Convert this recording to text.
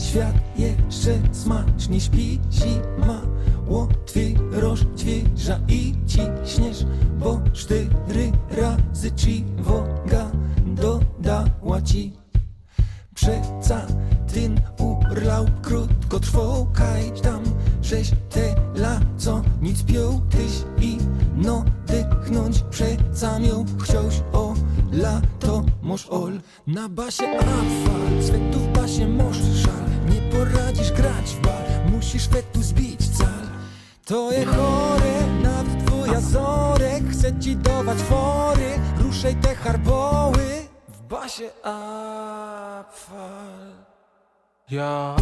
świat jeszcze smacznie śpi. Zima łotwy rozdźwierza i ciśniesz, bo 4 razy ci woga dodała ci. Przeca ten urlaub krótko trwał, kaj tam, żeś tela co nic piął, tyś i no dychnąć przeca miał chciałś o lato moż ol. Na basie afal, svetu w basie moż szal, nie poradzisz grać w bar, musisz fetu zbić cal. To je chore, nawet twoja zorek chce ci dawać fory, ruszaj te harboły w basie afal. Ja